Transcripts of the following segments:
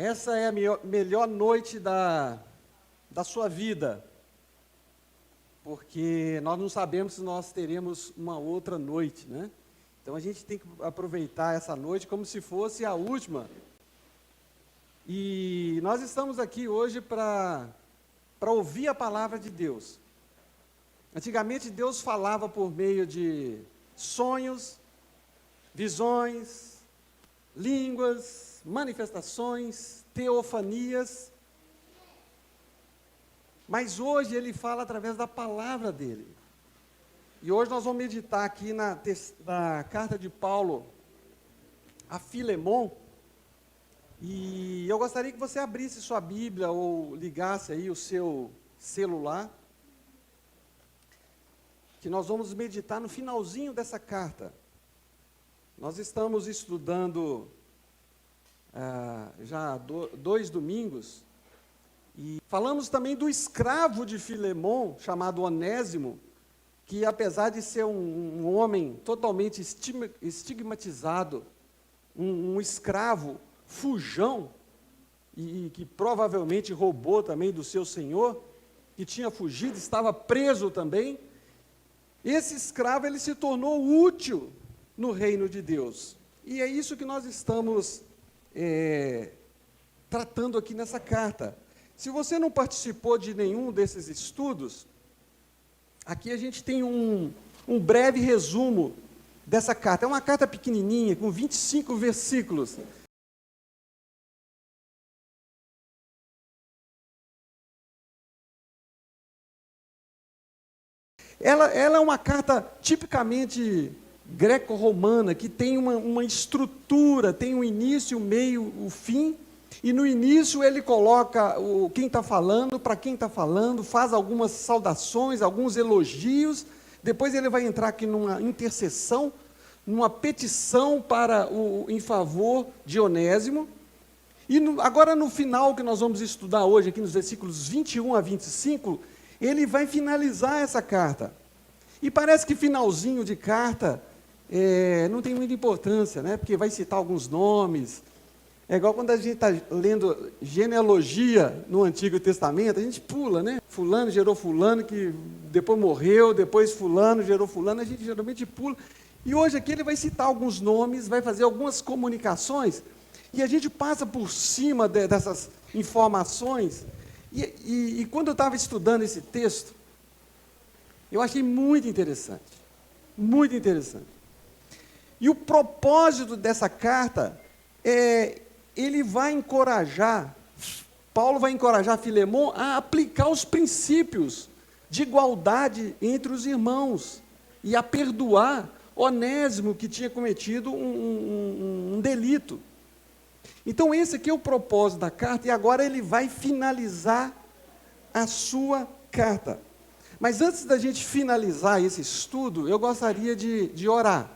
Essa é a melhor noite da sua vida, porque nós não sabemos se nós teremos uma outra noite, né? Então a gente tem que aproveitar essa noite como se fosse a última. E nós estamos aqui hoje para ouvir a palavra de Deus. Antigamente Deus falava por meio de sonhos, visões, línguas, manifestações, teofanias, mas hoje Ele fala através da palavra dEle. E hoje nós vamos meditar aqui na carta de Paulo a Filemon, e eu gostaria que você abrisse sua Bíblia ou ligasse aí o seu celular, que nós vamos meditar no finalzinho dessa carta. Nós estamos estudando já dois domingos, e falamos também do escravo de Filemon, chamado Onésimo, que apesar de ser um homem totalmente estigmatizado, um escravo fujão, e que provavelmente roubou também do seu senhor, que tinha fugido, estava preso também, esse escravo ele se tornou útil no reino de Deus. E é isso que nós estamos tratando aqui nessa carta. Se você não participou de nenhum desses estudos, aqui a gente tem um breve resumo dessa carta. É uma carta pequenininha, com 25 versículos. Ela é uma carta tipicamente greco-romana, que tem uma estrutura, tem um início, um meio, o fim, e no início ele coloca quem está falando, para quem está falando, faz algumas saudações, alguns elogios, depois ele vai entrar aqui numa intercessão, numa petição em favor de Onésimo, e agora no final que nós vamos estudar hoje, aqui nos versículos 21 a 25, ele vai finalizar essa carta. E parece que finalzinho de carta não tem muita importância, né? Porque vai citar alguns nomes. É igual quando a gente está lendo genealogia no Antigo Testamento, a gente pula, né? Fulano gerou fulano, que depois morreu, depois fulano gerou fulano, a gente geralmente pula. E hoje aqui ele vai citar alguns nomes, vai fazer algumas comunicações, e a gente passa por cima dessas informações. E quando eu estava estudando esse texto, eu achei muito interessante, muito interessante. E o propósito dessa carta ele vai encorajar, Paulo vai encorajar Filemon a aplicar os princípios de igualdade entre os irmãos e a perdoar Onésimo, que tinha cometido um delito. Então esse aqui é o propósito da carta, e agora ele vai finalizar a sua carta. Mas antes da gente finalizar esse estudo, eu gostaria de orar,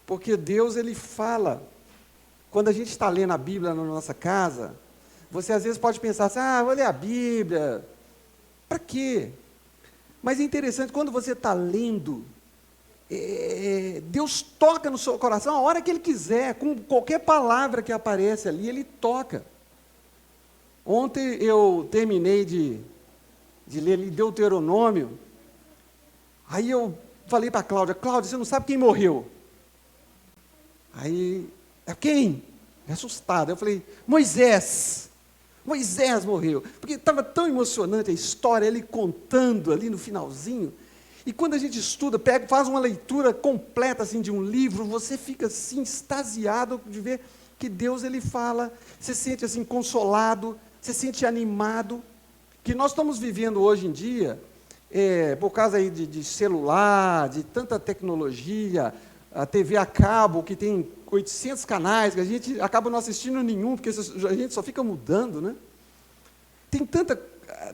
porque Deus ele fala. Quando a gente está lendo a Bíblia na nossa casa, você às vezes pode pensar assim, vou ler a Bíblia, para quê? Mas é interessante, quando você está lendo, Deus toca no seu coração a hora que Ele quiser, com qualquer palavra que aparece ali, Ele toca. Ontem eu terminei de ler Deuteronômio, aí eu falei para a Cláudia, você não sabe quem morreu? Aí, quem? Assustada, eu falei, Moisés morreu, porque estava tão emocionante a história, ele contando ali no finalzinho. E quando a gente estuda, faz uma leitura completa assim, de um livro, você fica assim, extasiado de ver que Deus ele fala, você se sente assim, consolado, você se sente animado, que nós estamos vivendo hoje em dia, por causa aí de celular, de tanta tecnologia, a TV a cabo, que tem 800 canais, que a gente acaba não assistindo nenhum, porque a gente só fica mudando, né? Tem tanta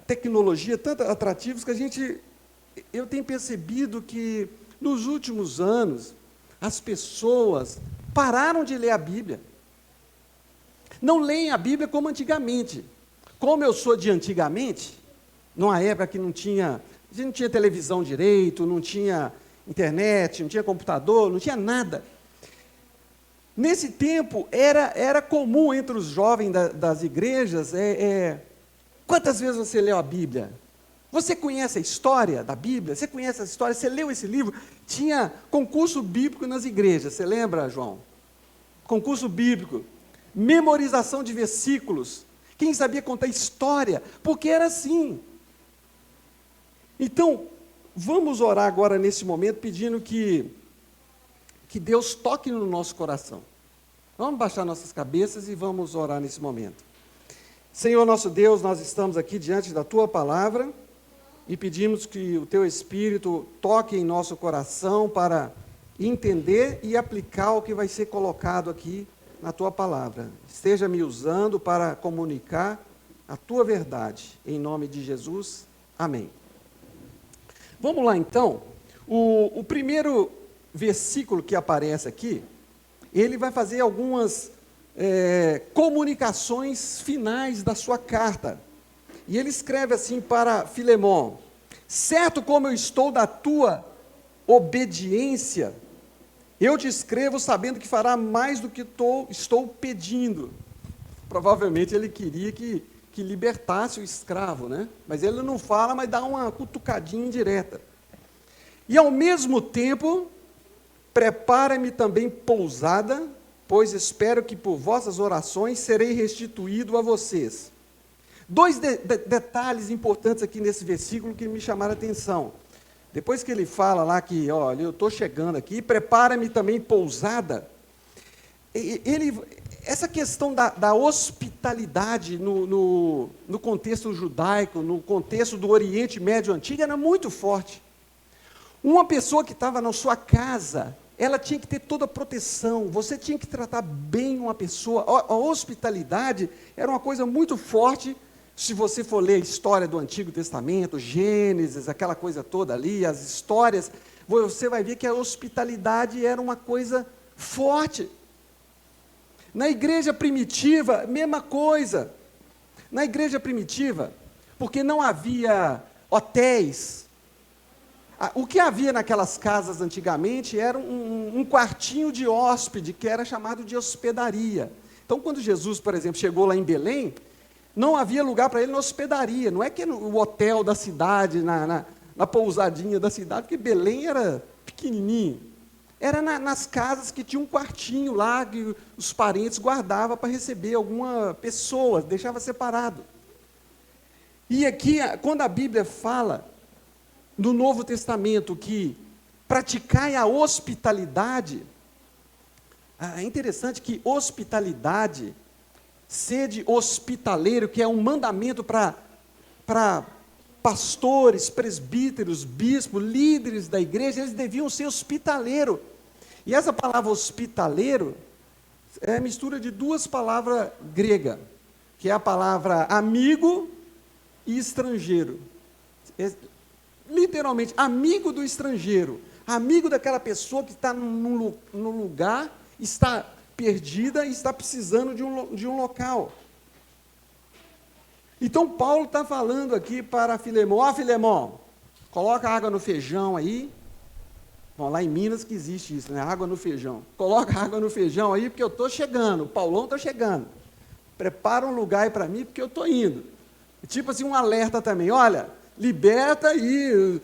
tecnologia, tantos atrativos, que eu tenho percebido que, nos últimos anos, as pessoas pararam de ler a Bíblia. Não leem a Bíblia como antigamente. Como eu sou de antigamente, numa época que a gente não tinha televisão direito, não tinha internet, não tinha computador, não tinha nada. Nesse tempo, era comum entre os jovens das igrejas, quantas vezes você leu a Bíblia? Você conhece a história da Bíblia? Você conhece a história? Você leu esse livro? Tinha concurso bíblico nas igrejas, você lembra, João? Concurso bíblico, memorização de versículos, quem sabia contar história, porque era assim. Então, vamos orar agora nesse momento, pedindo que Deus toque no nosso coração. Vamos baixar nossas cabeças e vamos orar nesse momento. Senhor nosso Deus, nós estamos aqui diante da Tua palavra e pedimos que o Teu Espírito toque em nosso coração para entender e aplicar o que vai ser colocado aqui na Tua palavra. Esteja me usando para comunicar a Tua verdade. Em nome de Jesus, amém. Vamos lá então. O primeiro versículo que aparece aqui, ele vai fazer algumas comunicações finais da sua carta. E ele escreve assim para Filemão: certo como eu estou da tua obediência, eu te escrevo sabendo que fará mais do que estou pedindo. Provavelmente ele queria que libertasse o escravo, né? Mas ele não fala, mas dá uma cutucadinha indireta. E ao mesmo tempo, prepara-me também pousada, pois espero que por vossas orações serei restituído a vocês. Dois detalhes importantes aqui nesse versículo que me chamaram a atenção. Depois que ele fala lá que, olha, eu estou chegando aqui, prepara-me também pousada, essa questão da hospitalidade no contexto judaico, no contexto do Oriente Médio Antigo, era muito forte. Uma pessoa que estava na sua casa, ela tinha que ter toda a proteção, você tinha que tratar bem uma pessoa. A hospitalidade era uma coisa muito forte. Se você for ler a história do Antigo Testamento, Gênesis, aquela coisa toda ali, as histórias, você vai ver que a hospitalidade era uma coisa forte. Na igreja primitiva, mesma coisa. Na igreja primitiva, porque não havia hotéis. O que havia naquelas casas antigamente era um quartinho de hóspede, que era chamado de hospedaria. Então, quando Jesus, por exemplo, chegou lá em Belém, não havia lugar para ele na hospedaria, não é que no hotel da cidade, na pousadinha da cidade, porque Belém era pequenininho. Era nas casas que tinha um quartinho lá, que os parentes guardavam para receber alguma pessoa, deixava separado. E aqui, quando a Bíblia fala no Novo Testamento que praticai a hospitalidade, é interessante que hospitalidade, sede hospitaleiro, que é um mandamento para pastores, presbíteros, bispos, líderes da igreja, eles deviam ser hospitaleiro. E essa palavra hospitaleiro é a mistura de duas palavras gregas, que é a palavra amigo e estrangeiro. Literalmente, amigo do estrangeiro, amigo daquela pessoa que está num lugar, está perdida e está precisando de um local. Então, Paulo está falando aqui para Filemão: Filemão, coloca água no feijão aí. Bom, lá em Minas que existe isso, né? Água no feijão. Coloca água no feijão aí, porque eu estou chegando, o Paulão está chegando. Prepara um lugar aí para mim, porque eu estou indo. Tipo assim, um alerta também: olha, liberta aí,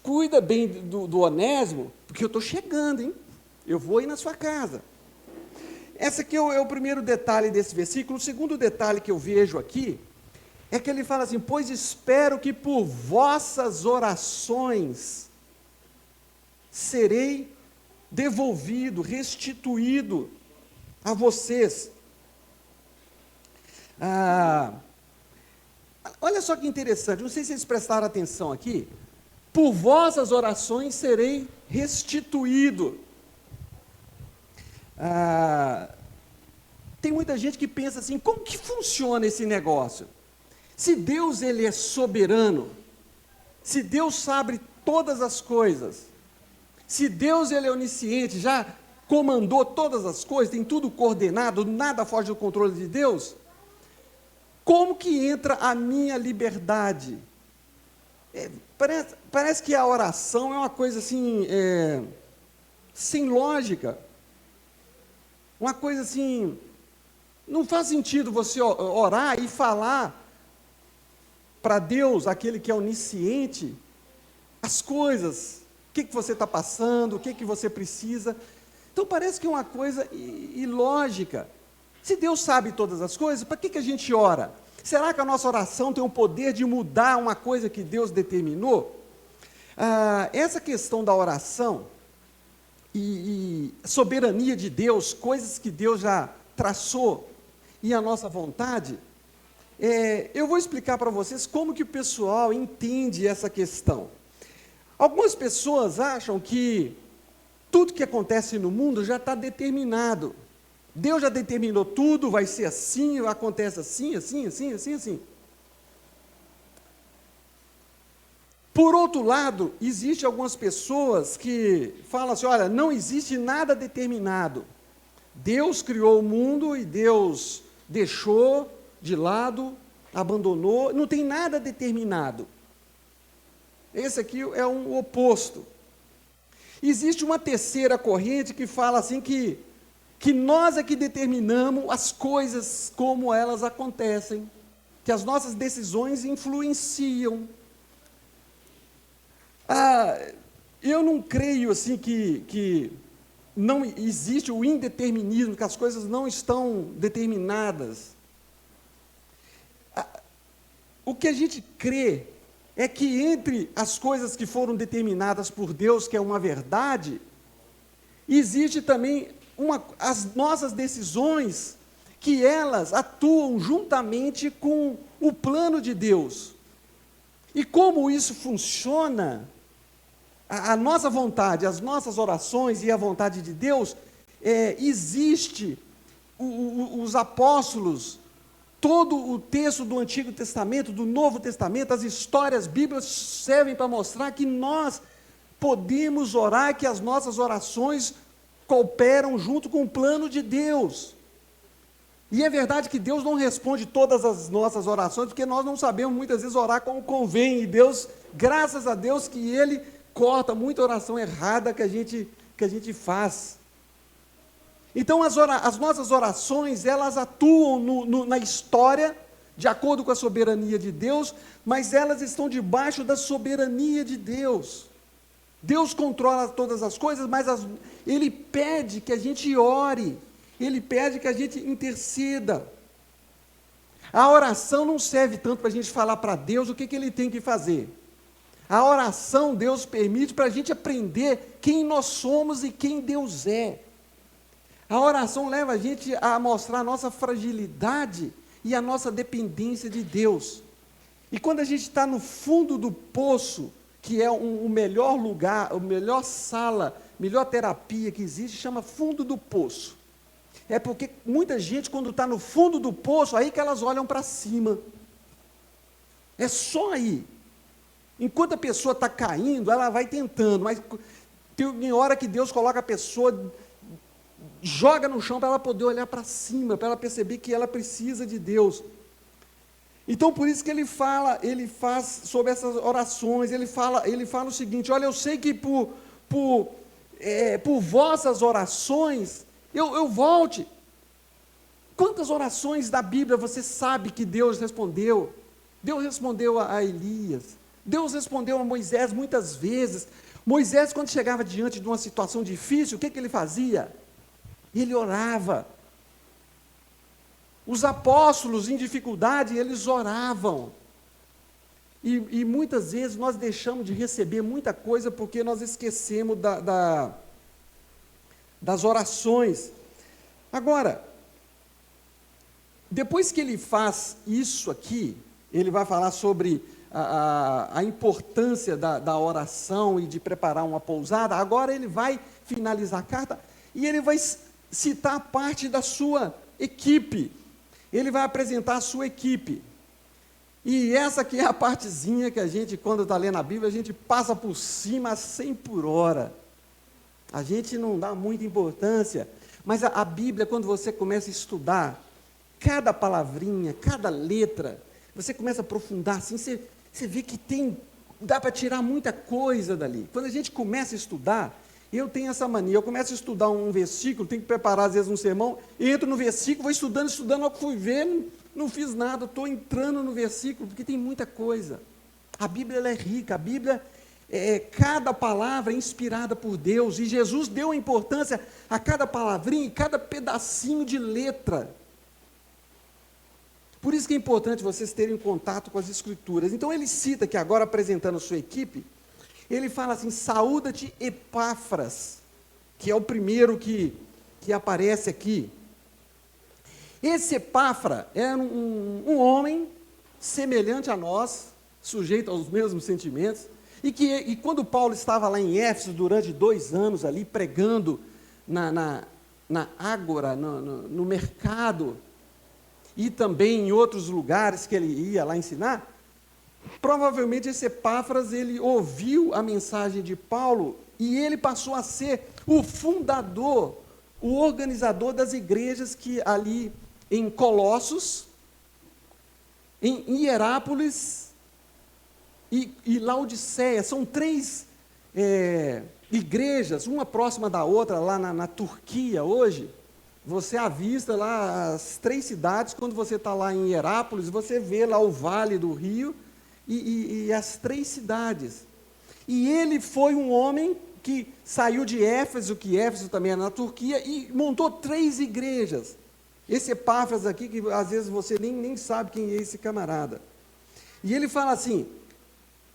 cuida bem do Onésimo, porque eu estou chegando, hein? Eu vou ir na sua casa. Esse aqui é o primeiro detalhe desse versículo. O segundo detalhe que eu vejo aqui é que ele fala assim: pois espero que por vossas orações serei devolvido, restituído a vocês. Olha só que interessante, não sei se vocês prestaram atenção aqui. Por vossas orações serei restituído. Tem muita gente que pensa assim: como que funciona esse negócio? Se Deus ele é soberano, se Deus sabe todas as coisas, se Deus ele é onisciente, já comandou todas as coisas, tem tudo coordenado, nada foge do controle de Deus, como que entra a minha liberdade? Parece que a oração é uma coisa assim, sem lógica. Uma coisa assim, não faz sentido você orar e falar para Deus, aquele que é onisciente, as coisas, o que você está passando, o que você precisa. Então parece que é uma coisa ilógica. Se Deus sabe todas as coisas, para que a gente ora? Será que a nossa oração tem o poder de mudar uma coisa que Deus determinou? Essa questão da oração e soberania de Deus, coisas que Deus já traçou, e a nossa vontade, eu vou explicar para vocês como que o pessoal entende essa questão. Algumas pessoas acham que tudo que acontece no mundo já está determinado. Deus já determinou tudo, vai ser assim, acontece assim, assim, assim, assim, assim. Por outro lado, existem algumas pessoas que falam assim, olha, não existe nada determinado. Deus criou o mundo e Deus deixou de lado, abandonou, não tem nada determinado. Esse aqui é um oposto. Existe uma terceira corrente que fala assim que nós é que determinamos as coisas como elas acontecem, que as nossas decisões influenciam. Eu não creio assim que não existe o indeterminismo, que as coisas não estão determinadas. O que a gente crê é que entre as coisas que foram determinadas por Deus, que é uma verdade, existe também as nossas decisões, que elas atuam juntamente com o plano de Deus. E como isso funciona, a nossa vontade, as nossas orações e a vontade de Deus, existe os apóstolos, todo o texto do Antigo Testamento, do Novo Testamento, as histórias bíblicas servem para mostrar que nós podemos orar, que as nossas orações cooperam junto com o plano de Deus. E é verdade que Deus não responde todas as nossas orações, porque nós não sabemos muitas vezes orar como convém, e Deus, graças a Deus, que Ele corta muita oração errada que a gente faz. Então, as nossas orações, elas atuam na história, de acordo com a soberania de Deus, mas elas estão debaixo da soberania de Deus. Deus controla todas as coisas, mas Ele pede que a gente ore, Ele pede que a gente interceda. A oração não serve tanto para a gente falar para Deus o que Ele tem que fazer. A oração Deus permite para a gente aprender quem nós somos e quem Deus é. A oração leva a gente a mostrar a nossa fragilidade e a nossa dependência de Deus. E quando a gente está no fundo do poço, que é o melhor lugar, a melhor sala, melhor terapia que existe, chama fundo do poço. É porque muita gente, quando está no fundo do poço, aí que elas olham para cima. É só aí. Enquanto a pessoa está caindo, ela vai tentando, mas tem hora que Deus coloca a pessoa, joga no chão para ela poder olhar para cima, para ela perceber que ela precisa de Deus. Então, por isso que ele faz sobre essas orações, ele fala o seguinte, olha, eu sei que por vossas orações, eu volte. Quantas orações da Bíblia você sabe que Deus respondeu? Deus respondeu a Elias, Deus respondeu a Moisés muitas vezes. Moisés, quando chegava diante de uma situação difícil, o que ele fazia? Ele orava. Os apóstolos em dificuldade, eles oravam. E muitas vezes nós deixamos de receber muita coisa porque nós esquecemos das orações. Agora, depois que ele faz isso aqui, ele vai falar sobre a importância da oração e de preparar uma pousada. Agora ele vai finalizar a carta e ele vai citar a parte da sua equipe. Ele vai apresentar a sua equipe. E essa aqui é a partezinha que a gente, quando está lendo a Bíblia, a gente passa por cima a 100 por hora. A gente não dá muita importância. Mas a Bíblia, quando você começa a estudar, cada palavrinha, cada letra, você começa a aprofundar assim, você vê que dá para tirar muita coisa dali. Quando a gente começa a estudar, Eu tenho essa mania, eu começo a estudar um versículo, tenho que preparar às vezes um sermão, entro no versículo, vou estudando, ao que fui ver, não fiz nada, estou entrando no versículo, porque tem muita coisa. A Bíblia ela é rica, a Bíblia, cada palavra é inspirada por Deus, e Jesus deu importância a cada palavrinha e cada pedacinho de letra. Por isso que é importante vocês terem contato com as Escrituras. Então ele cita aqui agora, apresentando a sua equipe, ele fala assim, saúda-te Epáfras, que é o primeiro que aparece aqui. Esse Epáfra era um homem semelhante a nós, sujeito aos mesmos sentimentos, e quando Paulo estava lá em Éfeso, durante 2 anos ali, pregando na ágora, no mercado, e também em outros lugares que ele ia lá ensinar, provavelmente esse Epáfras, ele ouviu a mensagem de Paulo, e ele passou a ser o fundador, o organizador das igrejas que ali em Colossos, em Hierápolis e Laodiceia, são 3 igrejas, uma próxima da outra, lá na Turquia hoje. Você avista lá as 3 cidades, quando você está lá em Hierápolis, você vê lá o Vale do Rio e as 3 cidades. E ele foi um homem que saiu de Éfeso, que Éfeso também era na Turquia, e montou 3 igrejas. Esse Epáfras aqui, que às vezes você nem sabe quem é esse camarada. E ele fala assim,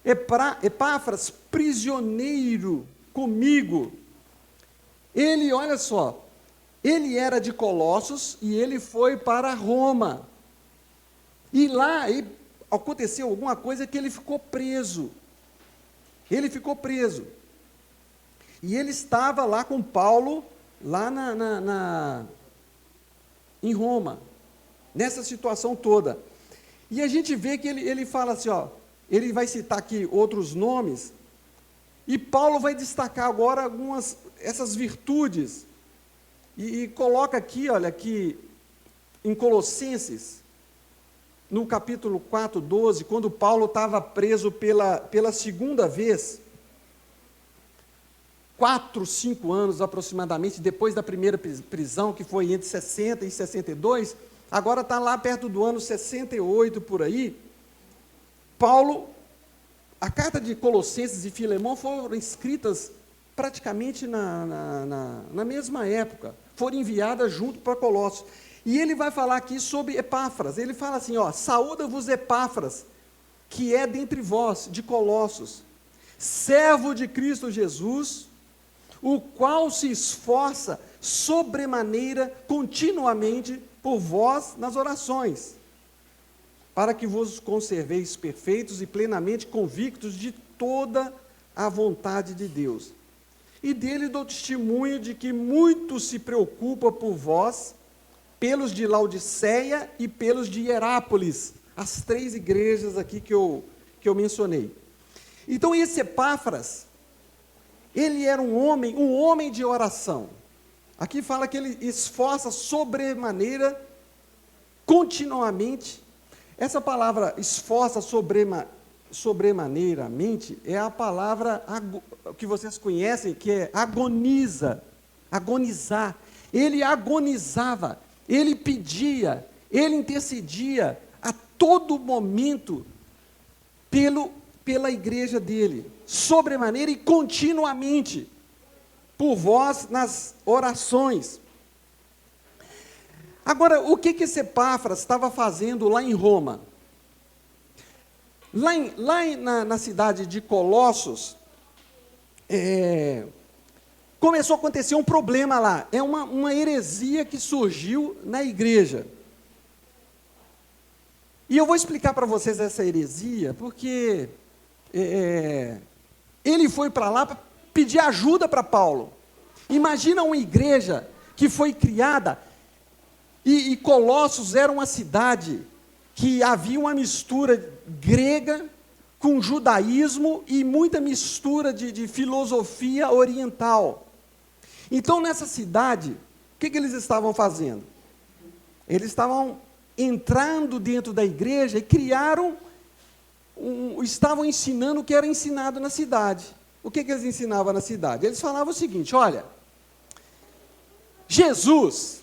Epáfras, prisioneiro comigo. Ele, olha só, ele era de Colossos e ele foi para Roma. E lá aconteceu alguma coisa que ele ficou preso. Ele ficou preso. E ele estava lá com Paulo, lá em Roma, nessa situação toda. E a gente vê que ele fala assim, ó, ele vai citar aqui outros nomes, e Paulo vai destacar agora essas virtudes, e coloca aqui, olha, aqui em Colossenses, no capítulo 4, 12, quando Paulo estava preso pela segunda vez, 4, 5 anos aproximadamente, depois da primeira prisão, que foi entre 60 e 62, agora está lá perto do ano 68, por aí. Paulo, a carta de Colossenses e Filemão foram escritas praticamente na mesma época, foram enviadas junto para Colossos. E ele vai falar aqui sobre Epáfras, ele fala assim, ó, saúda-vos Epáfras, que é dentre vós, de Colossos, servo de Cristo Jesus, o qual se esforça sobremaneira continuamente por vós nas orações, para que vos conserveis perfeitos e plenamente convictos de toda a vontade de Deus. E dele dou testemunho de que muito se preocupa por vós, pelos de Laodiceia e pelos de Hierápolis, as 3 igrejas aqui que eu mencionei. Então esse Epáfras, ele era um homem de oração. Aqui fala que ele esforça sobremaneira, continuamente. Essa palavra esforça sobremaneiramente é a palavra que vocês conhecem, que é agonizar. Ele agonizava, ele pedia, ele intercedia a todo momento pela igreja dele, sobremaneira e continuamente, por vós nas orações. Agora, o que esse Epáfras estava fazendo lá em Roma? Na cidade de Colossos, começou a acontecer um problema lá, é uma heresia que surgiu na igreja. E eu vou explicar para vocês essa heresia, porque ele foi para lá para pedir ajuda para Paulo. Imagina uma igreja que foi criada, e Colossos era uma cidade que havia uma mistura grega com judaísmo e muita mistura de filosofia oriental. Então, nessa cidade, o que eles estavam fazendo? Eles estavam entrando dentro da igreja e estavam ensinando o que era ensinado na cidade. o que eles ensinavam na cidade? Eles falavam o seguinte: olha, Jesus,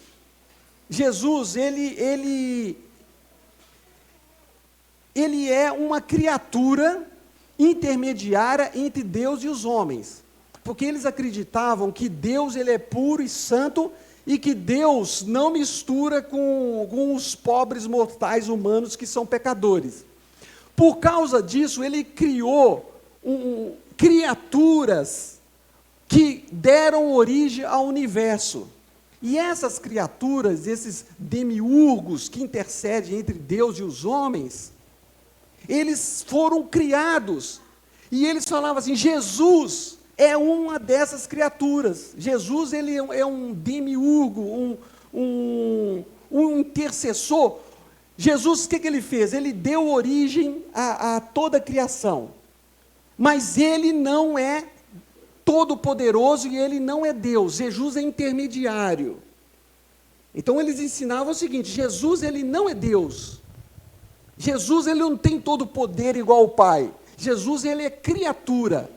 ele é uma criatura intermediária entre Deus e os homens, porque eles acreditavam que Deus ele é puro e santo e que Deus não mistura com os pobres mortais humanos que são pecadores. Por causa disso, ele criou criaturas que deram origem ao universo. E essas criaturas, esses demiurgos que intercedem entre Deus e os homens, eles foram criados. E eles falavam assim: Jesus é uma dessas criaturas. Jesus ele é um demiurgo, um intercessor. Jesus, o que ele fez? Ele deu origem a toda a criação. Mas ele não é todo-poderoso e ele não é Deus. Jesus é intermediário. Então eles ensinavam o seguinte: Jesus ele não é Deus. Jesus ele não tem todo o poder igual ao Pai. Jesus ele é criatura.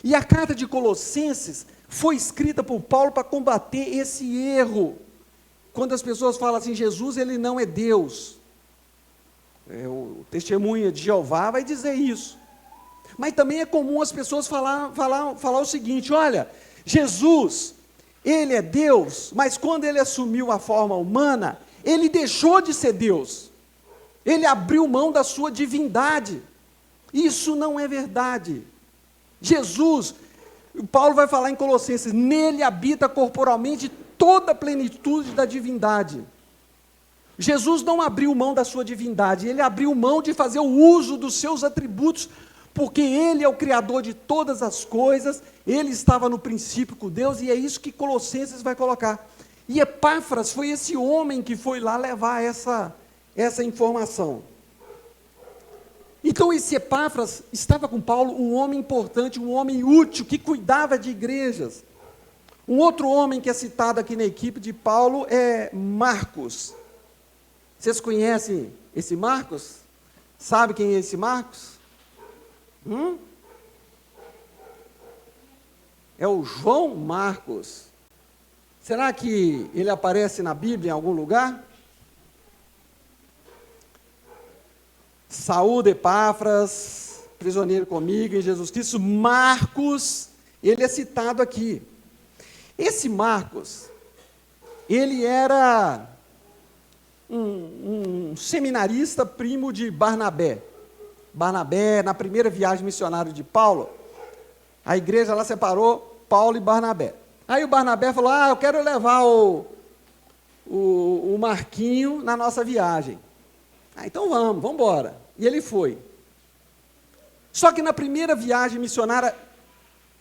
E a carta de Colossenses foi escrita por Paulo para combater esse erro. Quando as pessoas falam assim: Jesus ele não é Deus. O testemunha de Jeová vai dizer isso. Mas também é comum as pessoas falar o seguinte: olha, Jesus, ele é Deus, mas quando ele assumiu a forma humana, ele deixou de ser Deus. Ele abriu mão da sua divindade. Isso não é verdade. Jesus, Paulo vai falar em Colossenses, nele habita corporalmente toda a plenitude da divindade. Jesus não abriu mão da sua divindade, ele abriu mão de fazer o uso dos seus atributos, porque ele é o Criador de todas as coisas, ele estava no princípio com Deus, e é isso que Colossenses vai colocar. E Epáfras foi esse homem que foi lá levar essa informação. Então esse Epáfras estava com Paulo, um homem importante, um homem útil, que cuidava de igrejas. Um outro homem que é citado aqui na equipe de Paulo é Marcos. Vocês conhecem esse Marcos? Sabe quem é esse Marcos? É o João Marcos. Será que ele aparece na Bíblia em algum lugar? Saúde Epáfras, prisioneiro comigo em Jesus Cristo. Marcos, ele é citado aqui. Esse Marcos, ele era um seminarista primo de Barnabé. Barnabé, na primeira viagem missionária de Paulo, a igreja lá separou Paulo e Barnabé. Aí o Barnabé falou: eu quero levar o Marquinho na nossa viagem. Então vamos embora. E ele foi. Só que na primeira viagem missionária,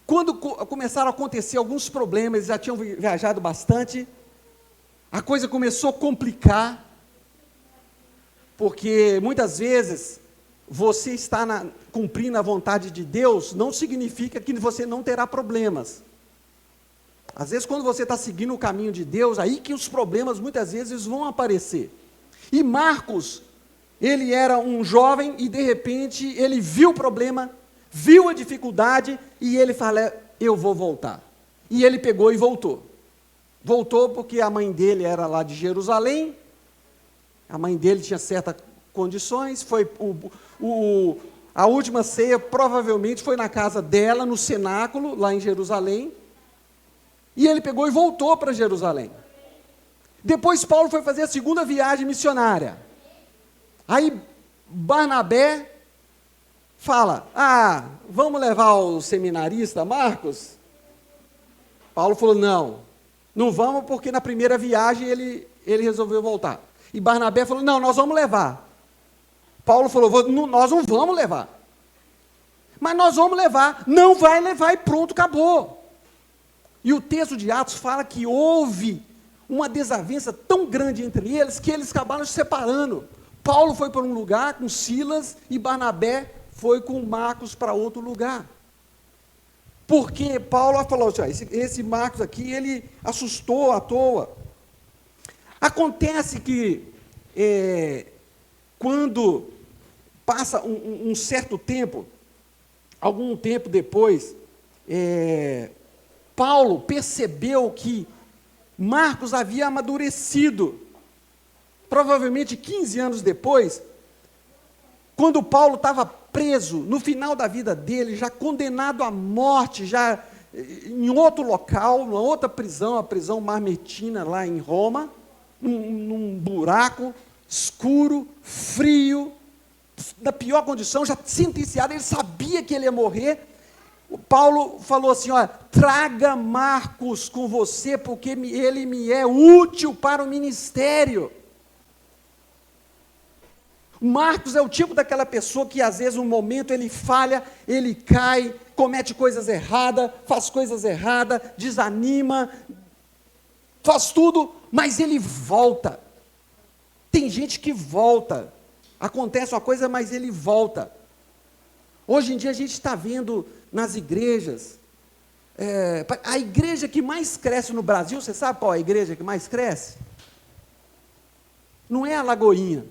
quando começaram a acontecer alguns problemas, eles já tinham viajado bastante, a coisa começou a complicar, porque muitas vezes você está cumprindo a vontade de Deus, não significa que você não terá problemas. Às vezes, quando você está seguindo o caminho de Deus, aí que os problemas muitas vezes vão aparecer. E Marcos, ele era um jovem e de repente ele viu o problema, viu a dificuldade e ele fala: eu vou voltar. E ele pegou e voltou. Voltou porque a mãe dele era lá de Jerusalém, a mãe dele tinha certas condições, foi a última ceia provavelmente foi na casa dela, no cenáculo, lá em Jerusalém, e ele pegou e voltou para Jerusalém. Depois Paulo foi fazer a segunda viagem missionária. Aí Barnabé fala: vamos levar o seminarista Marcos? Paulo falou: não vamos, porque na primeira viagem ele resolveu voltar. E Barnabé falou: não, nós vamos levar. Paulo falou: nós não vamos levar. Mas nós vamos levar. Não vai levar e pronto, acabou. E o texto de Atos fala que houve uma desavença tão grande entre eles, que eles acabaram se separando. Paulo foi para um lugar com Silas e Barnabé foi com Marcos para outro lugar. Porque Paulo falou assim: esse Marcos aqui, ele assustou à toa. Acontece que, quando passa um certo tempo, algum tempo depois, Paulo percebeu que Marcos havia amadurecido. Provavelmente 15 anos depois, quando Paulo estava preso, no final da vida dele, já condenado à morte, já em outro local, numa outra prisão, a prisão Mamertina, lá em Roma, num buraco escuro, frio, na pior condição, já sentenciado, ele sabia que ele ia morrer. O Paulo falou assim, olha, traga Marcos com você, porque ele me é útil para o ministério. Marcos é o tipo daquela pessoa que às vezes um momento ele falha, ele cai, comete coisas erradas, faz coisas erradas, desanima, faz tudo, mas ele volta. Tem gente que volta, acontece uma coisa, mas ele volta. Hoje em dia a gente está vendo nas igrejas, a igreja que mais cresce no Brasil, você sabe qual é a igreja que mais cresce? Não é a Lagoinha.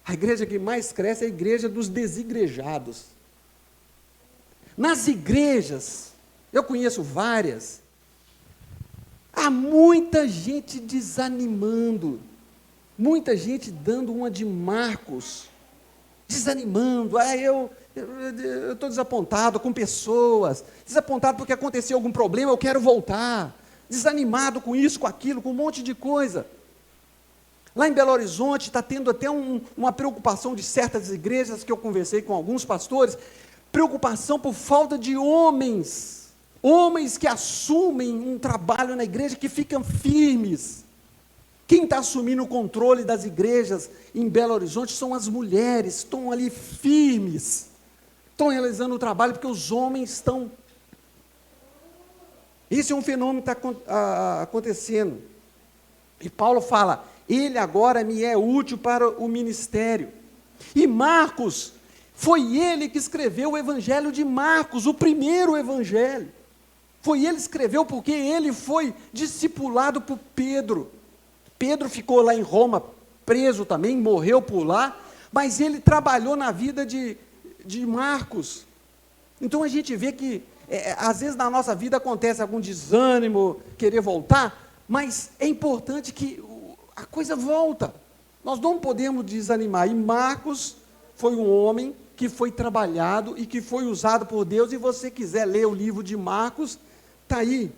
A igreja que mais cresce é a igreja dos desigrejados. Nas igrejas, eu conheço várias, há muita gente desanimando, muita gente dando uma de Marcos, desanimando. Eu estou desapontado com pessoas, desapontado porque aconteceu algum problema, eu quero voltar, desanimado com isso, com aquilo, com um monte de coisa. Lá em Belo Horizonte está tendo até uma preocupação de certas igrejas, que eu conversei com alguns pastores, preocupação por falta de homens que assumem um trabalho na igreja, que ficam firmes. Quem está assumindo o controle das igrejas em Belo Horizonte são as mulheres, estão ali firmes, estão realizando o trabalho, porque os homens estão... Esse é um fenômeno que está acontecendo. E Paulo fala, ele agora me é útil para o ministério. E Marcos, foi ele que escreveu o evangelho de Marcos, o primeiro evangelho. Foi ele que escreveu porque ele foi discipulado por Pedro. Pedro ficou lá em Roma, preso também, morreu por lá, mas ele trabalhou na vida de Marcos. Então a gente vê que, às vezes na nossa vida acontece algum desânimo, querer voltar, mas é importante que a coisa volta. Nós não podemos desanimar. E Marcos foi um homem que foi trabalhado e que foi usado por Deus. E você quiser ler o livro de Marcos, está aí.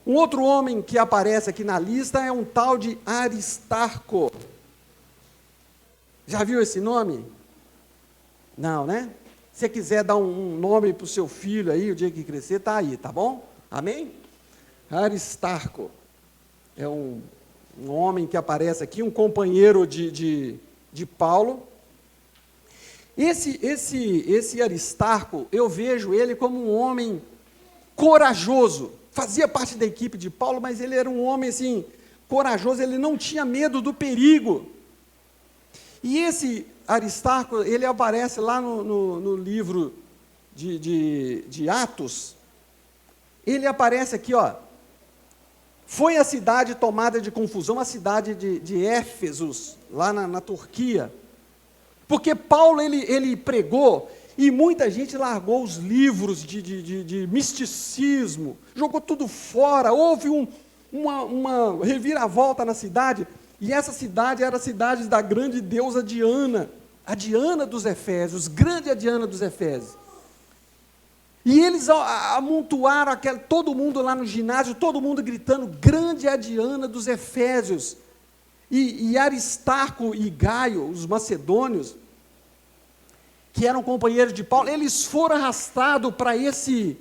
Um outro homem que aparece aqui na lista é um tal de Aristarco. Já viu esse nome? Não, né? Se você quiser dar um nome para o seu filho aí, o dia que crescer, está aí, tá bom? Amém? Aristarco. É um homem que aparece aqui, um companheiro de Paulo. Esse Aristarco, eu vejo ele como um homem corajoso. Fazia parte da equipe de Paulo, mas ele era um homem assim, corajoso, ele não tinha medo do perigo. E esse Aristarco, ele aparece lá no livro de Atos, ele aparece aqui, ó. Foi a cidade tomada de confusão, a cidade de Éfeso, lá na Turquia, porque Paulo ele pregou, e muita gente largou os livros de misticismo, jogou tudo fora, houve uma reviravolta na cidade, e essa cidade era a cidade da grande deusa Diana, a Diana dos Efésios, grande a Diana dos Efésios. E eles amontoaram todo mundo lá no ginásio, todo mundo gritando, grande é a Diana dos Efésios. E Aristarco e Gaio, os macedônios, que eram companheiros de Paulo, eles foram arrastados para esse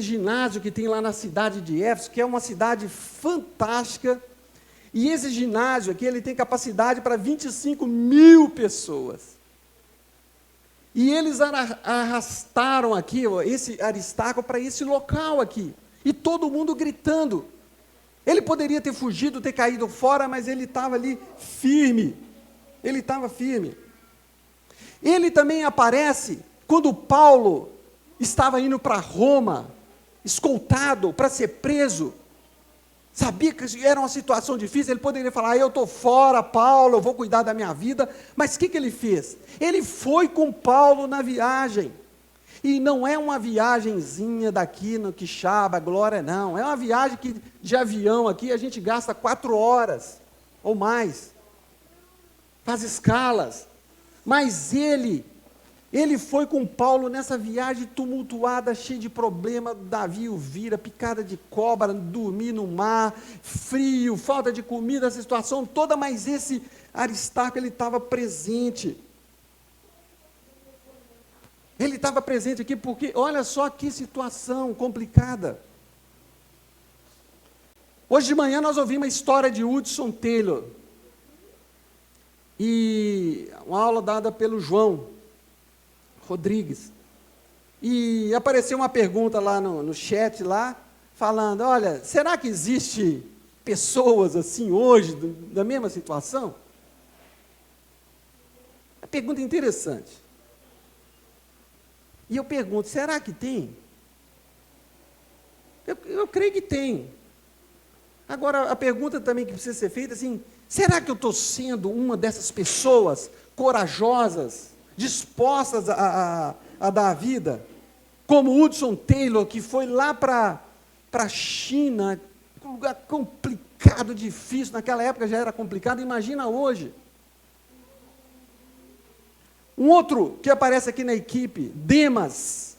ginásio que tem lá na cidade de Éfeso, que é uma cidade fantástica, e esse ginásio aqui, ele tem capacidade para 25 mil pessoas. E eles arrastaram aqui, esse Aristarco, para esse local aqui, e todo mundo gritando. Ele poderia ter fugido, ter caído fora, mas ele estava ali firme, ele estava firme. Ele também aparece quando Paulo estava indo para Roma, escoltado para ser preso, sabia que era uma situação difícil, ele poderia falar, eu estou fora, Paulo, eu vou cuidar da minha vida, mas o que ele fez? Ele foi com Paulo na viagem, E não é uma viagenzinha daqui no Quixaba, Glória, não. É uma viagem que, de avião aqui, a gente gasta 4 horas ou mais. Faz escalas. Mas ele foi com Paulo nessa viagem tumultuada, cheia de problema, navio vira, picada de cobra, dormir no mar, frio, falta de comida, essa situação toda, mas esse Aristarco, ele estava presente. Ele estava presente aqui porque, olha só que situação complicada. Hoje de manhã nós ouvimos a história de Hudson Taylor. E uma aula dada pelo João Rodrigues. E apareceu uma pergunta lá no chat, lá, falando, olha, será que existe pessoas assim hoje, da mesma situação? É uma pergunta interessante. E eu pergunto, será que tem? Eu creio que tem. Agora, a pergunta também que precisa ser feita, assim, será que eu estou sendo uma dessas pessoas corajosas, dispostas a dar a vida? Como Hudson Taylor, que foi lá para a China, um lugar complicado, difícil, naquela época já era complicado, imagina hoje. Um outro que aparece aqui na equipe, Demas,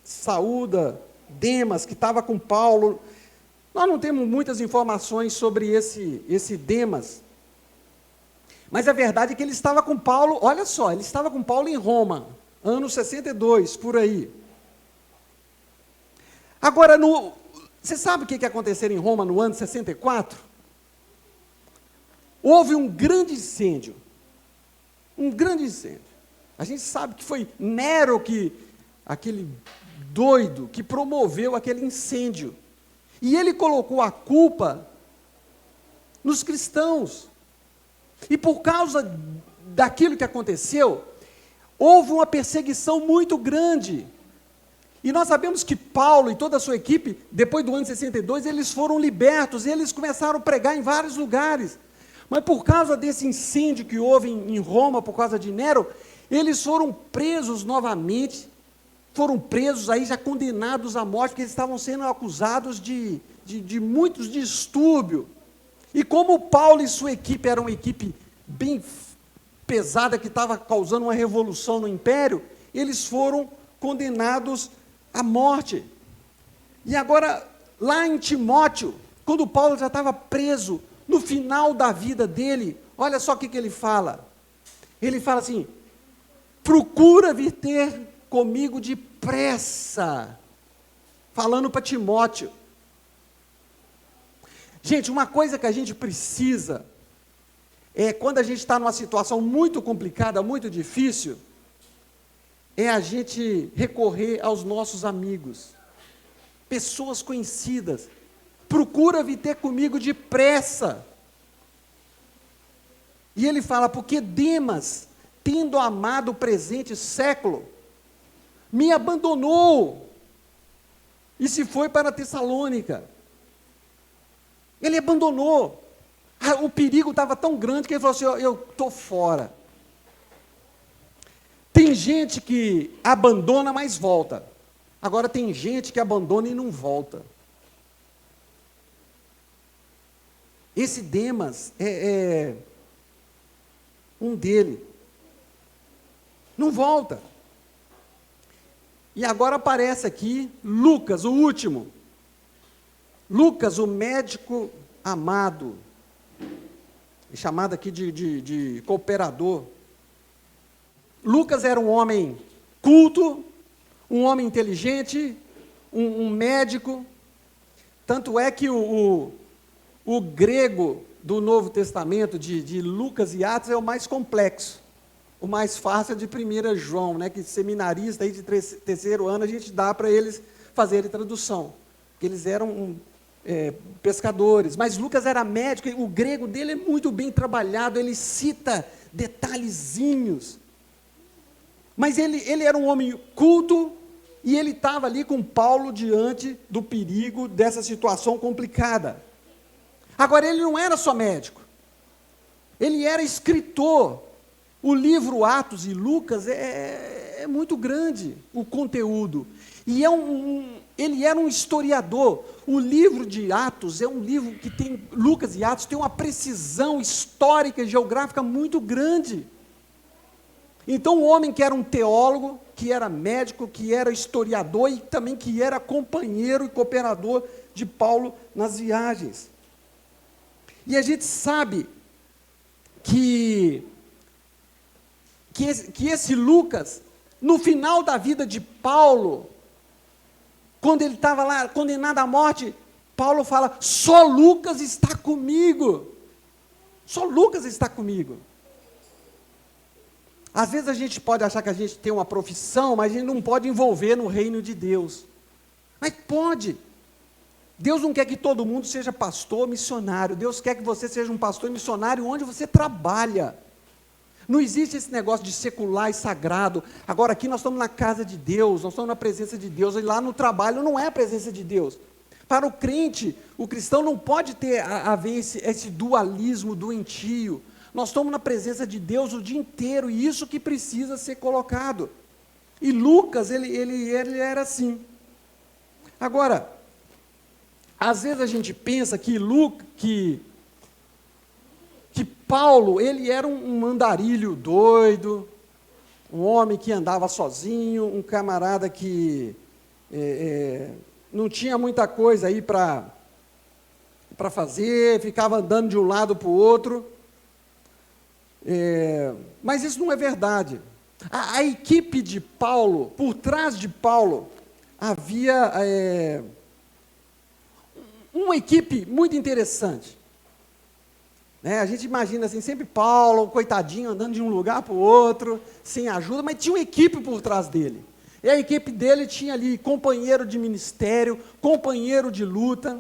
saúda Demas, que estava com Paulo. Nós não temos muitas informações sobre esse Demas, mas a verdade é que ele estava com Paulo, olha só, ele estava com Paulo em Roma, ano 62, por aí. Agora, você sabe o que aconteceu em Roma no ano 64? Houve um grande incêndio. A gente sabe que foi Nero, aquele doido, que promoveu aquele incêndio. E ele colocou a culpa nos cristãos. E por causa daquilo que aconteceu, houve uma perseguição muito grande. E nós sabemos que Paulo e toda a sua equipe, depois do ano 62, eles foram libertos, e eles começaram a pregar em vários lugares. Mas por causa desse incêndio que houve em Roma, por causa de Nero, eles foram presos novamente, foram presos aí já condenados à morte, porque eles estavam sendo acusados de muitos distúrbios. E como Paulo e sua equipe era uma equipe bem pesada, que estava causando uma revolução no império, eles foram condenados à morte. E agora, lá em Timóteo, quando Paulo já estava preso, no final da vida dele, olha só o que ele fala. Ele fala assim, procura vir ter comigo depressa, falando para Timóteo. Gente, uma coisa que a gente precisa, quando a gente está numa situação muito complicada, muito difícil, é a gente recorrer aos nossos amigos, pessoas conhecidas. Procura vir ter comigo depressa. E ele fala, porque Demas, tendo amado o presente século, me abandonou e se foi para Tessalônica. Ele abandonou. O perigo estava tão grande que ele falou assim, eu estou fora. Tem gente que abandona, mas volta. Agora tem gente que abandona e não volta. Esse Demas é um dele. Não volta. E agora aparece aqui Lucas, o último. Lucas, o médico amado. Chamado aqui de cooperador. Lucas era um homem culto, um homem inteligente, um médico. Tanto é que o grego do Novo Testamento, de Lucas e Atos, é o mais complexo. O mais fácil é de 1 João, né, que seminarista aí de terceiro ano, a gente dá para eles fazerem tradução. Porque eles eram pescadores. Mas Lucas era médico, e o grego dele é muito bem trabalhado, ele cita detalhezinhos. Mas ele era um homem culto, e ele estava ali com Paulo diante do perigo dessa situação complicada. Agora, ele não era só médico, ele era escritor. O livro Atos e Lucas é é muito grande o conteúdo. E ele era um historiador. O livro de Atos é um livro que tem, Lucas e Atos, tem uma precisão histórica e geográfica muito grande. Então, o homem que era um teólogo, que era médico, que era historiador e também que era companheiro e cooperador de Paulo nas viagens. E a gente sabe que esse Lucas, no final da vida de Paulo, quando ele estava lá condenado à morte, Paulo fala, só Lucas está comigo. Só Lucas está comigo. Às vezes a gente pode achar que a gente tem uma profissão, mas a gente não pode envolver no reino de Deus. Mas pode. Deus não quer que todo mundo seja pastor, missionário. Deus quer que você seja um pastor e missionário onde você trabalha. Não existe esse negócio de secular e sagrado. Agora aqui nós estamos na casa de Deus, nós estamos na presença de Deus, e lá no trabalho não é a presença de Deus. Para o crente, o cristão não pode haver esse dualismo doentio. Nós estamos na presença de Deus o dia inteiro, e isso que precisa ser colocado. E Lucas, ele era assim. Agora, às vezes a gente pensa que Paulo, ele era um andarilho doido, um homem que andava sozinho, um camarada que não tinha muita coisa aí para fazer, ficava andando de um lado para o outro. Mas isso não é verdade. A equipe de Paulo, por trás de Paulo, havia uma equipe muito interessante. A gente imagina assim, sempre Paulo, coitadinho, andando de um lugar para o outro, sem ajuda, mas tinha uma equipe por trás dele. E a equipe dele tinha ali companheiro de ministério, companheiro de luta.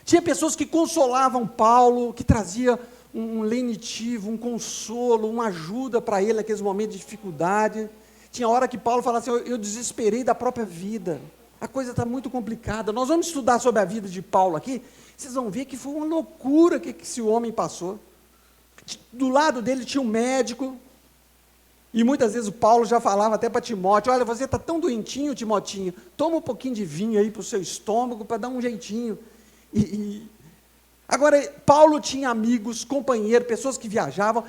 Tinha pessoas que consolavam Paulo, que trazia um lenitivo, um consolo, uma ajuda para ele naqueles momentos de dificuldade. Tinha hora que Paulo falava assim, eu desesperei da própria vida. A coisa está muito complicada. Nós vamos estudar sobre a vida de Paulo aqui. Vocês vão ver que foi uma loucura que esse homem passou. Do lado dele tinha um médico, e muitas vezes o Paulo já falava até para Timóteo, olha, você está tão doentinho, Timotinho, toma um pouquinho de vinho aí para o seu estômago, para dar um jeitinho. Agora, Paulo tinha amigos, companheiros, pessoas que viajavam.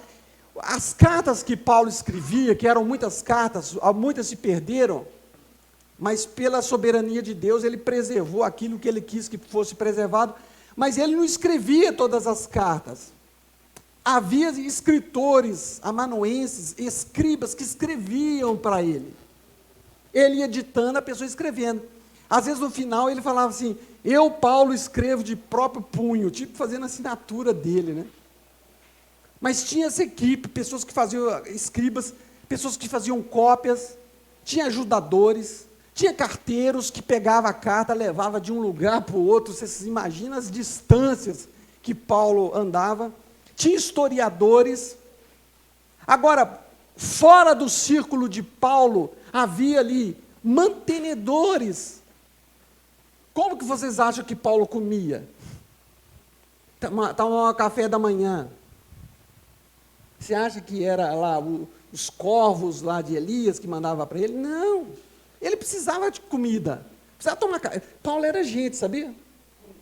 As cartas que Paulo escrevia, que eram muitas cartas, muitas se perderam, mas pela soberania de Deus, ele preservou aquilo que ele quis que fosse preservado, mas ele não escrevia todas as cartas. Havia escritores, amanuenses, escribas que escreviam para ele. Ele ia ditando, a pessoa escrevendo. Às vezes, no final, ele falava assim, eu, Paulo, escrevo de próprio punho, tipo fazendo a assinatura dele, né? Mas tinha essa equipe, pessoas que faziam escribas, pessoas que faziam cópias, tinha ajudadores, tinha carteiros que pegavam a carta, levava de um lugar para o outro, vocês imaginam as distâncias que Paulo andava, tinha historiadores. Agora, fora do círculo de Paulo, havia ali mantenedores. Como que vocês acham que Paulo comia? Tomava café da manhã. Você acha que era lá os corvos lá de Elias que mandava para ele? Não. Ele precisava de comida, precisava tomar café. Paulo era gente, sabia?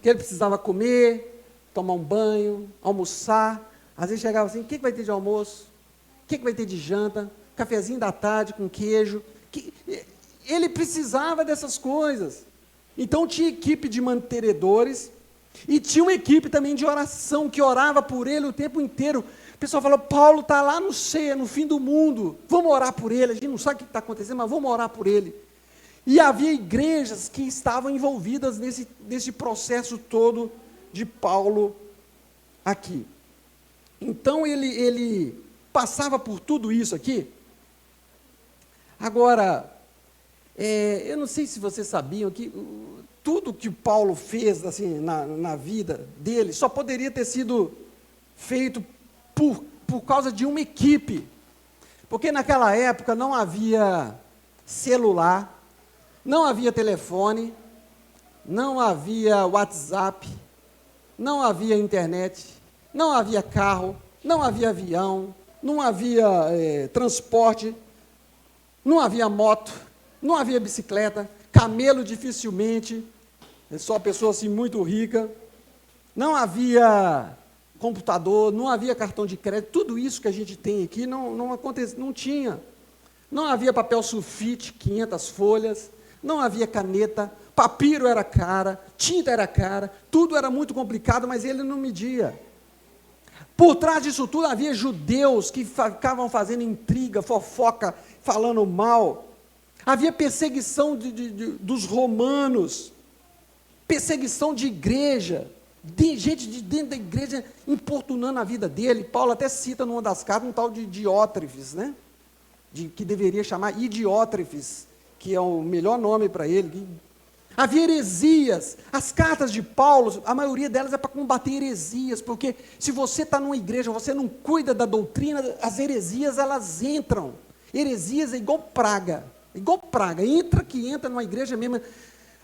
Que ele precisava comer, tomar um banho, almoçar. Às vezes chegava assim, o que vai ter de almoço? O que vai ter de janta? Cafezinho da tarde com queijo. Ele precisava dessas coisas. Então tinha equipe de mantenedores e tinha uma equipe também de oração que orava por ele o tempo inteiro. O pessoal falou, Paulo está lá no fim do mundo, vamos orar por ele. A gente não sabe o que está acontecendo, mas vamos orar por ele. E havia igrejas que estavam envolvidas nesse processo todo de Paulo aqui. Então, ele passava por tudo isso aqui. Agora, eu não sei se vocês sabiam que tudo que Paulo fez assim, na vida dele só poderia ter sido feito por causa de uma equipe. Porque naquela época não havia celular, não havia telefone, não havia WhatsApp, não havia internet, não havia carro, não havia avião, não havia transporte. não havia moto, não havia bicicleta, camelo dificilmente, é só pessoa assim muito rica, não havia computador, não havia cartão de crédito, tudo isso que a gente tem aqui não acontecia, não tinha. Não havia papel sulfite, 500 folhas, não havia caneta, papiro era cara, tinta era cara, tudo era muito complicado, mas ele não media. Por trás disso tudo havia judeus que ficavam fazendo intriga, fofoca, falando mal. Havia perseguição dos romanos, perseguição de igreja, de gente de dentro da igreja importunando a vida dele. Paulo até cita numa das cartas um tal de Diótrefes, né? Que deveria chamar Idiótrefes, que é o melhor nome para ele. Havia heresias. As cartas de Paulo, a maioria delas é para combater heresias, porque se você está numa igreja, você não cuida da doutrina, as heresias elas entram. Heresias é igual praga, entra numa igreja mesmo.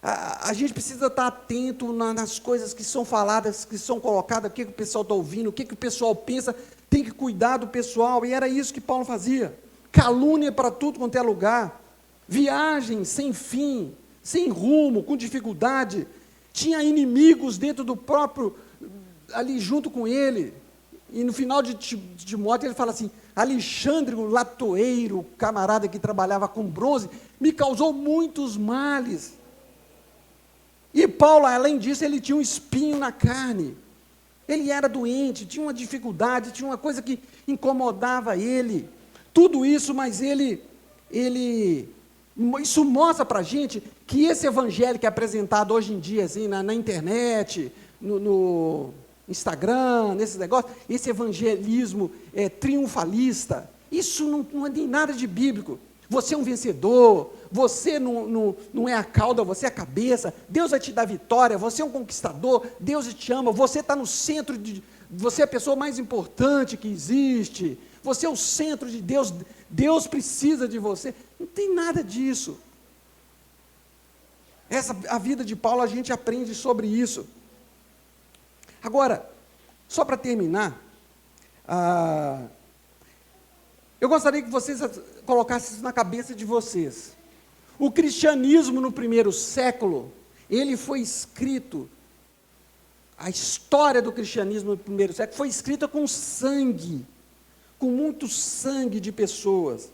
A gente precisa estar atento nas coisas que são faladas, que são colocadas, o que o pessoal está ouvindo, o que o pessoal pensa, tem que cuidar do pessoal, e era isso que Paulo fazia. Calúnia para tudo quanto é lugar, viagem sem fim, sem rumo, com dificuldade, tinha inimigos dentro do próprio, ali junto com ele, e no final de Timóteo ele fala assim, Alexandre, o latoeiro, o camarada que trabalhava com bronze, me causou muitos males. E Paulo, além disso, ele tinha um espinho na carne, ele era doente, tinha uma dificuldade, tinha uma coisa que incomodava ele, tudo isso, mas isso mostra para a gente que esse evangelho que é apresentado hoje em dia, assim, na internet, no Instagram, nesses negócios, esse evangelismo triunfalista, isso não tem nada de bíblico. Você é um vencedor, você não é a cauda, você é a cabeça, Deus vai te dar vitória, você é um conquistador, Deus te ama, você está no centro, você é a pessoa mais importante que existe, você é o centro de Deus, Deus precisa de você. Não tem nada disso. A vida de Paulo, a gente aprende sobre isso. Agora, só para terminar, eu gostaria que vocês colocassem isso na cabeça de vocês. O cristianismo no primeiro século, ele foi escrito, a história do cristianismo no primeiro século foi escrita com sangue, com muito sangue de pessoas.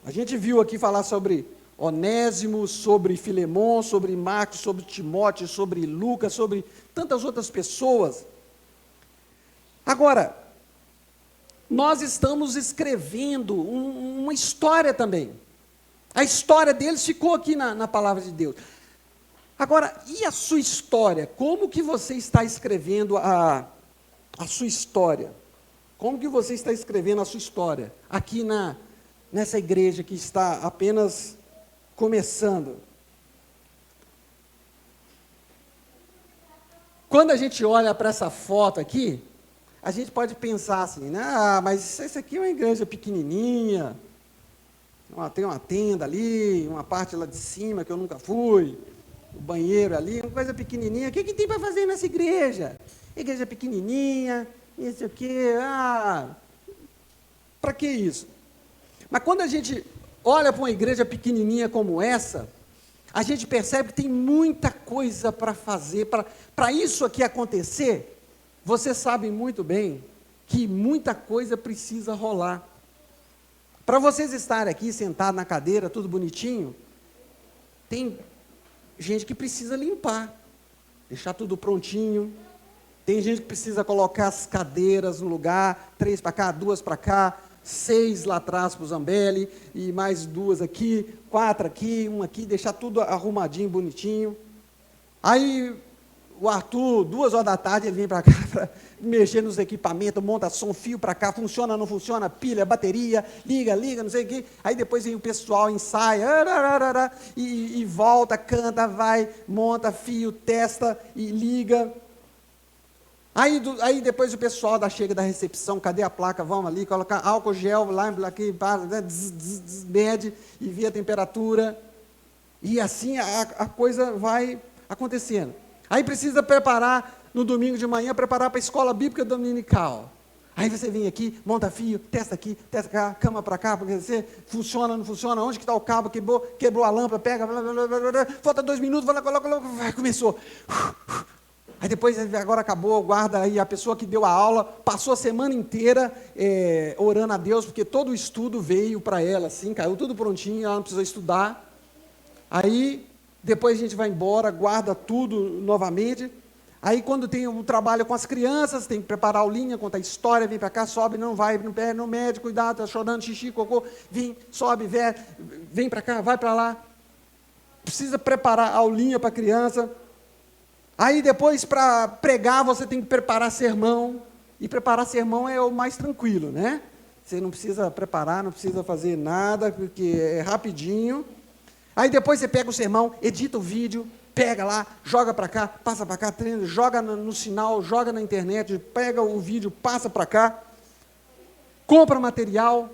A gente viu aqui falar sobre Onésimo, sobre Filemon, sobre Marcos, sobre Timóteo, sobre Lucas, sobre tantas outras pessoas. Agora, nós estamos escrevendo uma história também. A história deles ficou aqui na palavra de Deus. Agora, e a sua história? Como que você está escrevendo a sua história? Como que você está escrevendo a sua história aqui nessa igreja que está apenas começando? Quando a gente olha para essa foto aqui, a gente pode pensar assim, mas isso aqui é uma igreja pequenininha, tem uma tenda ali, uma parte lá de cima que eu nunca fui, o banheiro ali, uma coisa pequenininha, o que tem para fazer nessa igreja? Igreja pequenininha, isso aqui, para que isso? Mas quando a gente olha para uma igreja pequenininha como essa, a gente percebe que tem muita coisa para fazer, para isso aqui acontecer. Você sabe muito bem que muita coisa precisa rolar. Para vocês estarem aqui sentados na cadeira, tudo bonitinho, tem gente que precisa limpar, deixar tudo prontinho. Tem gente que precisa colocar as cadeiras no lugar, 3 para cá, 2 para cá, 6 lá atrás para o Zambelli, e mais 2 aqui, 4 aqui, 1 aqui, deixar tudo arrumadinho, bonitinho. Aí o Arthur, 2 horas da tarde, ele vem para cá para mexer nos equipamentos, monta som, fio para cá, funciona, não funciona, pilha, bateria, liga, não sei o quê. Aí depois vem o pessoal, ensaia, e volta, canta, vai, monta, fio, testa e liga. Aí depois o pessoal chega da recepção, cadê a placa? Vamos ali, colocar álcool gel lá, aqui, mede e vê a temperatura. E assim a coisa vai acontecendo. Aí precisa preparar, no domingo de manhã, preparar para a escola bíblica dominical. Aí você vem aqui, monta fio, testa aqui, testa cá, cama para cá, porque você funciona, não funciona, onde que está o cabo, quebrou a lâmpada, pega, blá, blá, blá, blá, blá, falta 2 minutos, vai lá, coloca, vai, começou. Aí depois, agora acabou, guarda aí a pessoa que deu a aula, passou a semana inteira orando a Deus, porque todo o estudo veio para ela, assim, caiu tudo prontinho, ela não precisou estudar. Aí, depois a gente vai embora, guarda tudo novamente. Aí, quando tem o trabalho com as crianças, tem que preparar a aulinha, contar a história, vem para cá, sobe, não vai no médico, cuidado, está chorando, xixi, cocô, vem, sobe, vem para cá, vai para lá. Precisa preparar a aulinha para a criança. Aí, depois, para pregar, você tem que preparar sermão. E preparar sermão é o mais tranquilo, né? Você não precisa preparar, não precisa fazer nada, porque é rapidinho. Aí, depois, você pega o sermão, edita o vídeo, pega lá, joga para cá, passa para cá, treina, joga no sinal, joga na internet, pega o vídeo, passa para cá, compra material,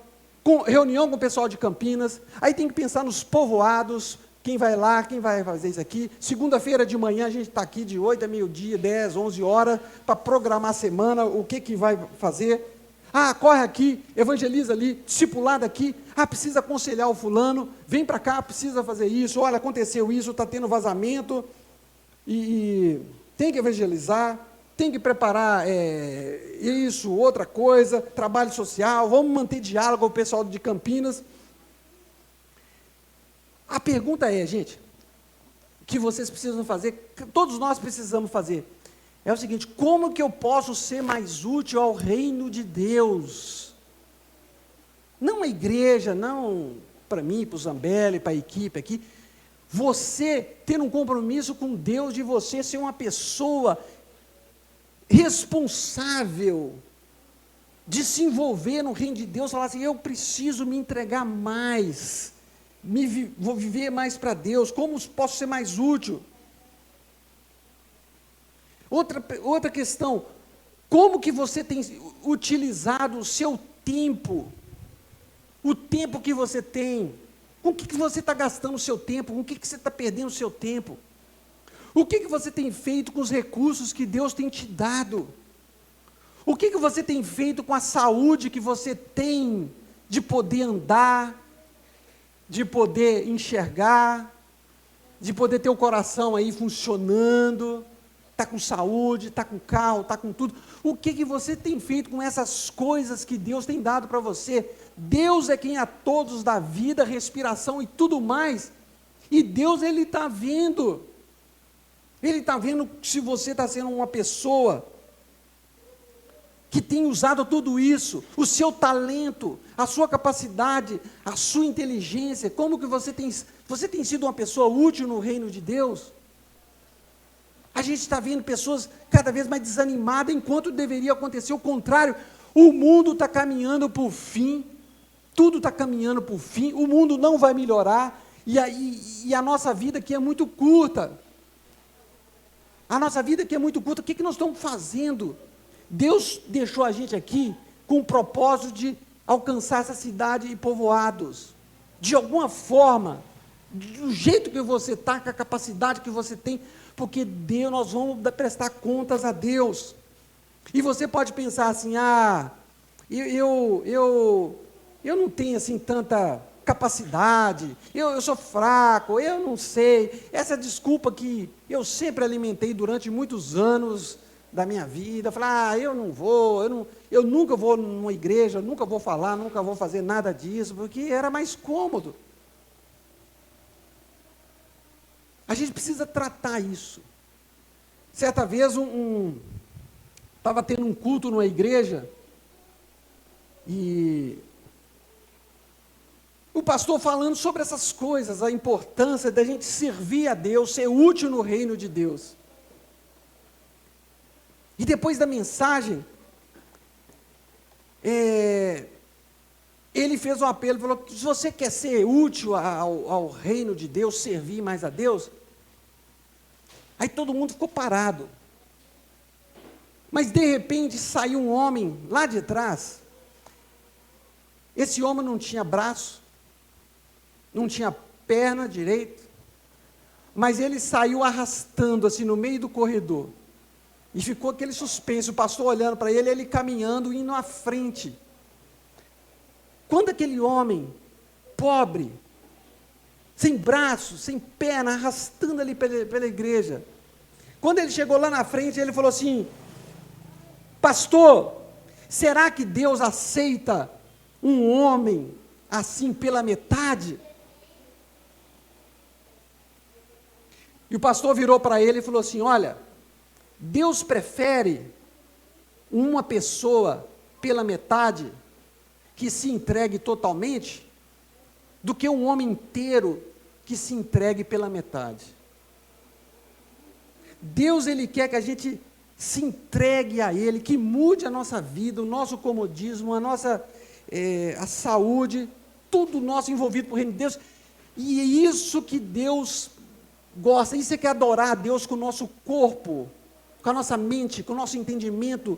reunião com o pessoal de Campinas, aí tem que pensar nos povoados, quem vai lá, quem vai fazer isso aqui. Segunda-feira de manhã a gente está aqui de 8 a meio-dia, 10, 11 horas, para programar a semana, o que vai fazer. Ah, corre aqui, evangeliza ali, discipulado aqui. Ah, precisa aconselhar o fulano, vem para cá, precisa fazer isso. Olha, aconteceu isso, está tendo vazamento. E tem que evangelizar, tem que preparar isso, outra coisa, trabalho social, vamos manter diálogo com o pessoal de Campinas. A pergunta é, gente, que vocês precisam fazer, que todos nós precisamos fazer, é o seguinte: como que eu posso ser mais útil ao reino de Deus? Não a igreja, não para mim, para o Zambelli, para a equipe aqui. Você ter um compromisso com Deus, de você ser uma pessoa responsável, de se envolver no reino de Deus, falar assim: eu preciso me entregar mais, vou viver mais para Deus, como posso ser mais útil? Outra questão, como que você tem utilizado o seu tempo, o tempo que você tem, com o que você está gastando o seu tempo, com o que você está perdendo o seu tempo, o que você tem feito com os recursos que Deus tem te dado, o que você tem feito com a saúde que você tem, de poder andar, de poder enxergar, de poder ter o coração aí funcionando, está com saúde, está com carro, está com tudo. O que você tem feito com essas coisas que Deus tem dado para você? Deus é quem a todos dá vida, respiração e tudo mais. E Deus, Ele está vendo. Ele está vendo se você está sendo uma pessoa que tem usado tudo isso, o seu talento, a sua capacidade, a sua inteligência. Como que você tem sido uma pessoa útil no reino de Deus? A gente está vendo pessoas cada vez mais desanimadas, enquanto deveria acontecer o contrário. O mundo está caminhando para o fim, tudo está caminhando para o fim, o mundo não vai melhorar, e a nossa vida aqui é muito curta. A nossa vida aqui é muito curta, o que nós estamos fazendo? Deus deixou a gente aqui com o propósito de alcançar essa cidade e povoados. De alguma forma, do jeito que você está, com a capacidade que você tem, porque Deus, nós vamos prestar contas a Deus. E você pode pensar assim: eu não tenho assim tanta capacidade, eu sou fraco, eu não sei. Essa desculpa que eu sempre alimentei durante muitos anos da minha vida, falar: eu não vou, eu nunca vou numa igreja, nunca vou falar, nunca vou fazer nada disso, porque era mais cômodo. A gente precisa tratar isso. Certa vez, estava tendo um culto numa igreja, e o pastor falando sobre essas coisas, a importância da gente servir a Deus, ser útil no reino de Deus. E depois da mensagem, ele fez um apelo, falou: se você quer ser útil ao reino de Deus, servir mais a Deus. Aí todo mundo ficou parado. Mas de repente saiu um homem lá de trás. Esse homem não tinha braço, não tinha perna direita, mas ele saiu arrastando assim no meio do corredor. E ficou aquele suspense, o pastor olhando para ele, ele caminhando, indo à frente. Quando aquele homem, pobre, sem braços, sem perna, arrastando ali pela igreja, quando ele chegou lá na frente, ele falou assim: pastor, será que Deus aceita um homem assim pela metade? E o pastor virou para ele e falou assim: olha, Deus prefere uma pessoa pela metade que se entregue totalmente do que um homem inteiro que se entregue pela metade. Deus, Ele quer que a gente se entregue a Ele, que mude a nossa vida, o nosso comodismo, a nossa a saúde, tudo nosso envolvido por Reino de Deus. E é isso que Deus gosta, isso é que é adorar a Deus com o nosso corpo, com a nossa mente, com o nosso entendimento,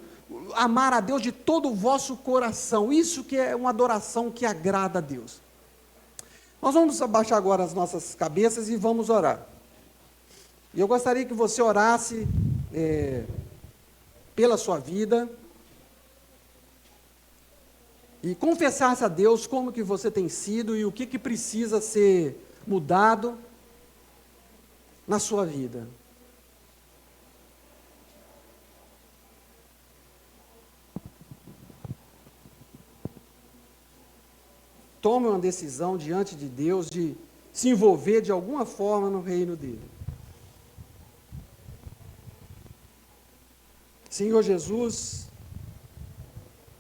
amar a Deus de todo o vosso coração. Isso que é uma adoração que agrada a Deus. Nós vamos abaixar agora as nossas cabeças e vamos orar. E eu gostaria que você orasse pela sua vida e confessasse a Deus como que você tem sido e o que precisa ser mudado na sua vida. Tome uma decisão diante de Deus de se envolver de alguma forma no reino dele. Senhor Jesus,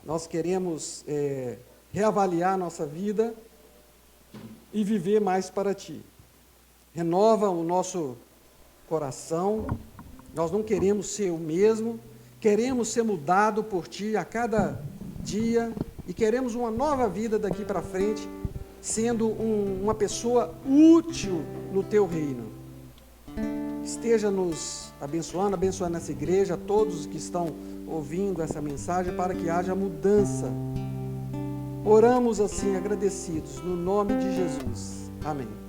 nós queremos reavaliar nossa vida e viver mais para Ti. Renova o nosso coração, nós não queremos ser o mesmo, queremos ser mudado por Ti a cada dia e queremos uma nova vida daqui para frente, sendo uma pessoa útil no Teu reino. Esteja nos abençoando essa igreja, todos que estão ouvindo essa mensagem, para que haja mudança. Oramos assim, agradecidos, no nome de Jesus. Amém.